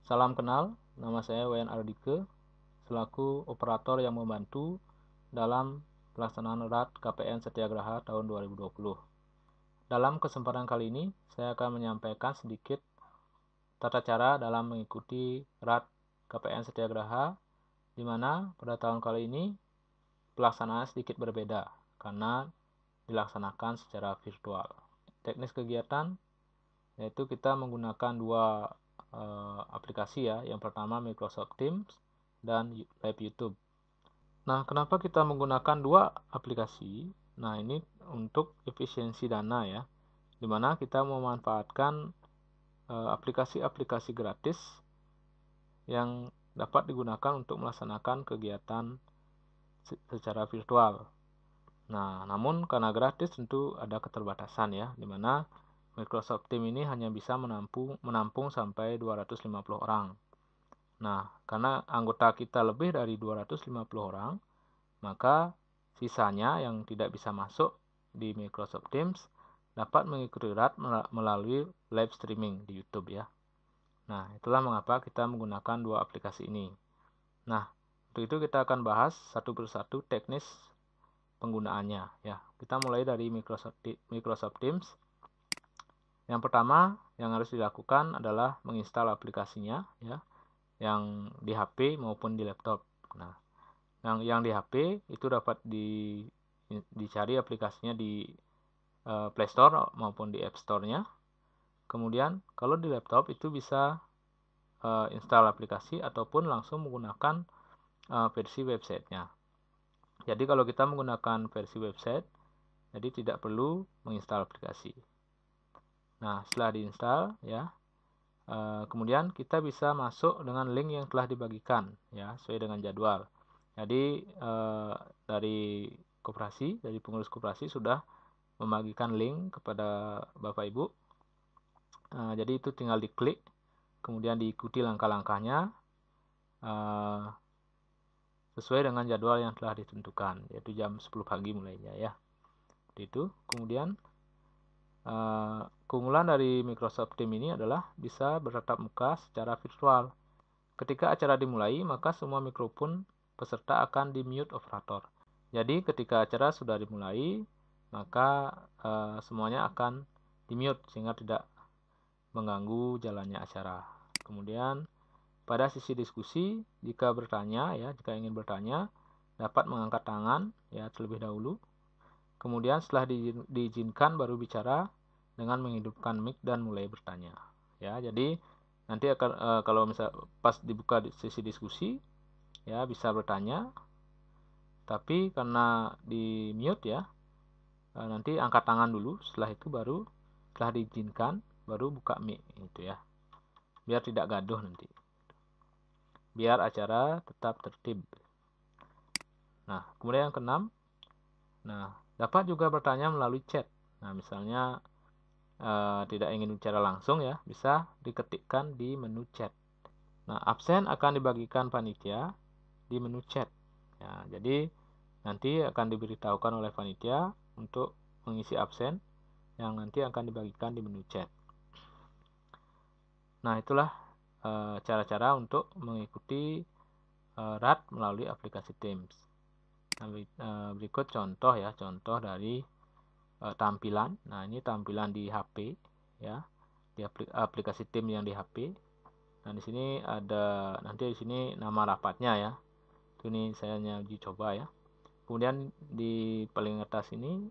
Salam kenal, nama saya Wayan Ardike, selaku operator yang membantu dalam pelaksanaan RAT KPN Setiagraha tahun 2020. Dalam kesempatan kali ini, saya akan menyampaikan sedikit tata cara dalam mengikuti RAT KPN Setiagraha, di mana pada tahun kali ini pelaksanaan sedikit berbeda karena dilaksanakan secara virtual. Teknis kegiatan yaitu kita menggunakan dua aplikasi ya. Yang pertama Microsoft Teams dan Live YouTube. Nah, kenapa kita menggunakan dua aplikasi? Nah, ini untuk efisiensi dana ya, dimana kita memanfaatkan aplikasi-aplikasi gratis yang dapat digunakan untuk melaksanakan kegiatan secara virtual. Nah, namun karena gratis tentu ada keterbatasan ya, dimana Microsoft Teams ini hanya bisa menampung sampai 250 orang. Nah, karena anggota kita lebih dari 250 orang, maka sisanya yang tidak bisa masuk di Microsoft Teams dapat mengikuti RAT melalui live streaming di YouTube ya. Nah, itulah mengapa kita menggunakan dua aplikasi ini. Nah, untuk itu kita akan bahas satu persatu teknis penggunaannya ya. Kita mulai dari Microsoft Teams. Yang pertama yang harus dilakukan adalah menginstal aplikasinya ya, yang di HP maupun di laptop. Nah, yang di HP itu dapat dicari aplikasinya di Play Store maupun di App Store-nya. Kemudian kalau di laptop itu bisa install aplikasi ataupun langsung menggunakan versi websitenya. Jadi kalau kita menggunakan versi website, jadi tidak perlu menginstal aplikasi. Nah, setelah diinstal ya, kemudian kita bisa masuk dengan link yang telah dibagikan ya, sesuai dengan jadwal. Jadi dari pengurus koperasi sudah membagikan link kepada Bapak Ibu. Jadi itu tinggal diklik, kemudian diikuti langkah-langkahnya sesuai dengan jadwal yang telah ditentukan, yaitu jam 10 pagi mulainya ya. Itu kemudian keunggulan dari Microsoft Teams ini adalah bisa bertatap muka secara virtual. Ketika acara dimulai, maka semua mikrofon peserta akan di-mute operator. Jadi ketika acara sudah dimulai, maka semuanya akan di-mute sehingga tidak mengganggu jalannya acara. Kemudian pada sisi diskusi, jika ingin bertanya, dapat mengangkat tangan ya terlebih dahulu. Kemudian setelah diizinkan baru bicara dengan menghidupkan mic dan mulai bertanya. Ya, jadi nanti akan kalau misal pas dibuka di sesi diskusi ya bisa bertanya. Tapi karena di mute ya, nanti angkat tangan dulu, setelah itu baru setelah diizinkan baru buka mic gitu ya. Biar tidak gaduh nanti. Biar acara tetap tertib. Nah, kemudian yang keenam, nah dapat juga bertanya melalui chat. Nah, misalnya tidak ingin bicara langsung ya, bisa diketikkan di menu chat. Nah, absen akan dibagikan panitia di menu chat. Ya, jadi nanti akan diberitahukan oleh panitia untuk mengisi absen yang nanti akan dibagikan di menu chat. Nah, itulah cara-cara untuk mengikuti RAT melalui aplikasi Teams. Nah, berikut contoh dari tampilan. Nah, ini tampilan di HP ya, di aplikasi Teams yang di HP. Nah, di sini ada nanti di sini nama rapatnya ya. Ini saya hanya uji coba ya. Kemudian di paling atas ini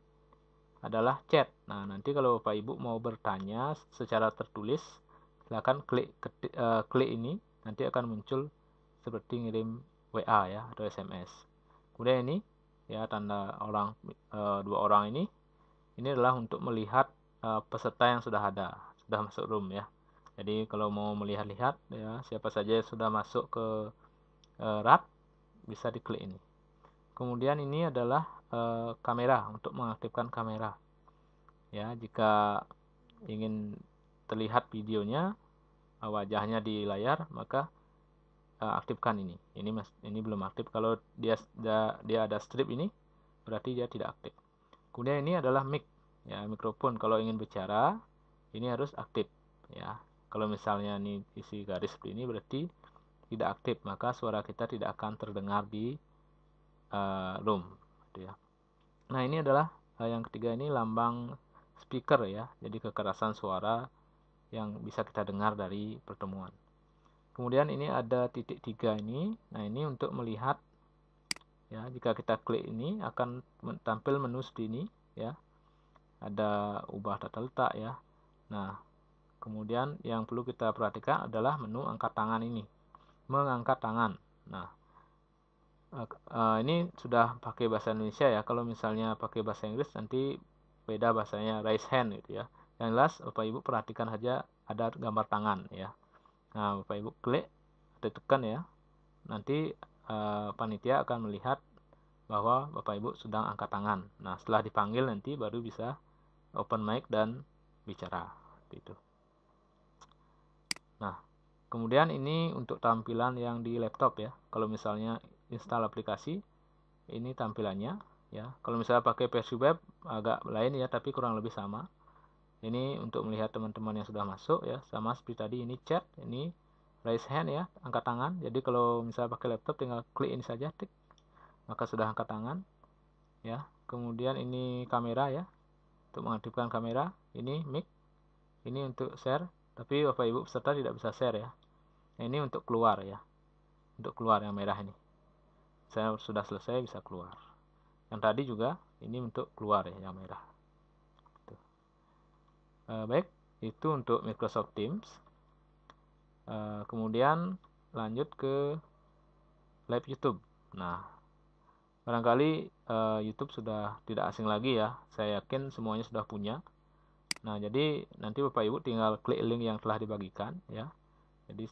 adalah chat. Nah, nanti kalau Bapak Ibu mau bertanya secara tertulis, silakan klik ini, nanti akan muncul seperti ngirim WA ya atau SMS. Kemudian ini ya tanda dua orang ini adalah untuk melihat peserta yang sudah masuk room ya. Jadi kalau mau melihat-lihat ya siapa saja yang sudah masuk ke RAT bisa diklik ini. Kemudian ini adalah kamera, untuk mengaktifkan kamera. Ya, jika ingin terlihat videonya, wajahnya di layar, maka aktifkan ini. Ini belum aktif. Kalau dia ada strip ini, berarti dia tidak aktif. Kemudian ini adalah mic, ya mikrofon. Kalau ingin bicara, ini harus aktif, ya. Kalau misalnya ini isi garis seperti ini berarti tidak aktif, maka suara kita tidak akan terdengar di room gitu ya. Nah, ini adalah yang ketiga, ini lambang speaker ya, jadi kekerasan suara yang bisa kita dengar dari pertemuan. Kemudian ini ada titik 3 ini. Nah, ini untuk melihat ya, jika kita klik ini akan tampil menu seperti ini ya. Ada ubah tata letak ya. Nah, kemudian yang perlu kita perhatikan adalah menu angkat tangan ini. Mengangkat tangan. Nah, ini sudah pakai bahasa Indonesia ya. Kalau misalnya pakai bahasa Inggris nanti beda bahasanya, raise hand gitu ya. Yang jelas Bapak Ibu perhatikan saja ada gambar tangan ya. Nah, Bapak Ibu klik, tekan ya. Nanti panitia akan melihat bahwa Bapak Ibu sedang angkat tangan. Nah, setelah dipanggil nanti baru bisa open mic dan bicara gitu. Nah, kemudian ini untuk tampilan yang di laptop ya. Kalau misalnya install aplikasi, ini tampilannya ya. Kalau misalnya pakai versi web agak lain ya, tapi kurang lebih sama. Ini untuk melihat teman-teman yang sudah masuk ya, sama seperti tadi. Ini chat, ini raise hand ya, angkat tangan. Jadi kalau misalnya pakai laptop tinggal klik ini saja, tik, maka sudah angkat tangan ya. Kemudian ini kamera ya, untuk mengaktifkan kamera. Ini mic, ini untuk share, tapi Bapak Ibu peserta tidak bisa share ya. Nah, ini untuk keluar ya, untuk keluar yang merah ini. Saya sudah selesai bisa keluar. Yang tadi juga ini untuk keluar ya, yang merah. Baik, itu untuk Microsoft Teams. Kemudian lanjut ke live YouTube. Nah, barangkali YouTube sudah tidak asing lagi ya. Saya yakin semuanya sudah punya. Nah, jadi nanti Bapak Ibu tinggal klik link yang telah dibagikan ya. Jadi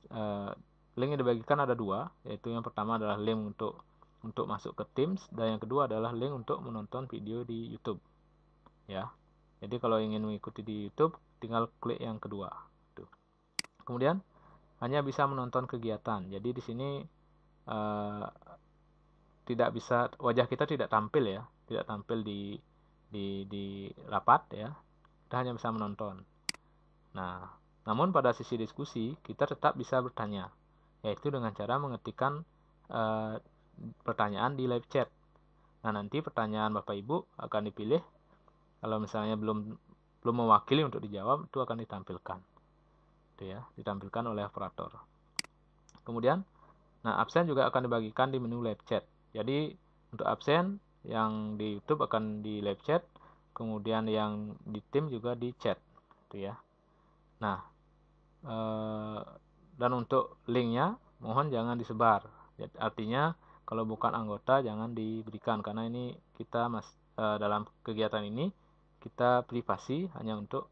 link yang dibagikan ada dua, yaitu yang pertama adalah link untuk masuk ke Teams, dan yang kedua adalah link untuk menonton video di YouTube ya. Jadi kalau ingin mengikuti di YouTube tinggal klik yang kedua. Tuh. Kemudian hanya bisa menonton kegiatan. Jadi di sini tidak bisa, wajah kita tidak tampil ya, tidak tampil di rapat ya. Kita hanya bisa menonton. Nah, namun pada sisi diskusi kita tetap bisa bertanya, yaitu dengan cara mengetikkan pertanyaan di live chat. Nah, nanti pertanyaan Bapak Ibu akan dipilih. Kalau misalnya belum mewakili untuk dijawab, itu akan ditampilkan. Itu ya, ditampilkan oleh operator. Kemudian, nah, absen juga akan dibagikan di menu live chat. Jadi, untuk absen yang di YouTube akan di live chat, kemudian yang di tim juga di chat. Itu ya. Nah, dan untuk linknya mohon jangan disebar. Artinya kalau bukan anggota jangan diberikan, karena ini kita dalam kegiatan ini kita privasi hanya untuk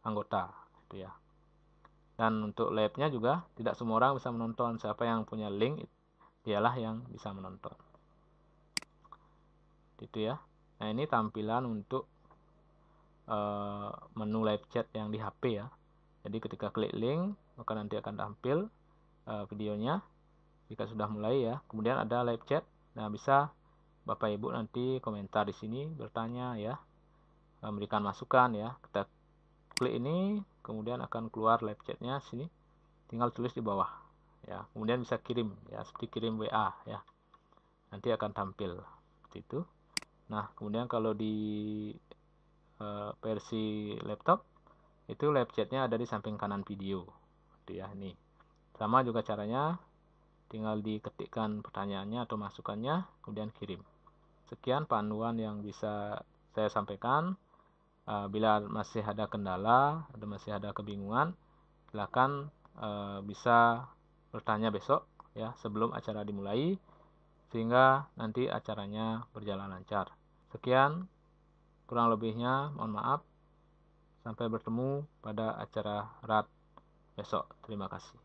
anggota gitu ya. Dan untuk live-nya juga tidak semua orang bisa menonton. Siapa yang punya link dialah yang bisa menonton. Gitu ya. Nah, ini tampilan untuk menu live chat yang di HP ya. Jadi ketika klik link maka nanti akan tampil videonya jika sudah mulai ya. Kemudian ada live chat. Nah, bisa Bapak Ibu nanti komentar di sini, bertanya ya, memberikan masukan ya. Kita klik ini, kemudian akan keluar live chatnya sini. Tinggal tulis di bawah ya. Kemudian bisa kirim ya, seperti kirim WA ya. Nanti akan tampil seperti itu. Nah, kemudian kalau di versi laptop itu live chatnya ada di samping kanan video. Gitu ya, ini. Sama juga caranya, tinggal diketikkan pertanyaannya atau masukannya, kemudian kirim. Sekian panduan yang bisa saya sampaikan. Bila masih ada kendala, masih ada kebingungan, silakan bisa bertanya besok ya, sebelum acara dimulai, sehingga nanti acaranya berjalan lancar. Sekian, kurang lebihnya mohon maaf. Sampai bertemu pada acara RAT besok. Terima kasih.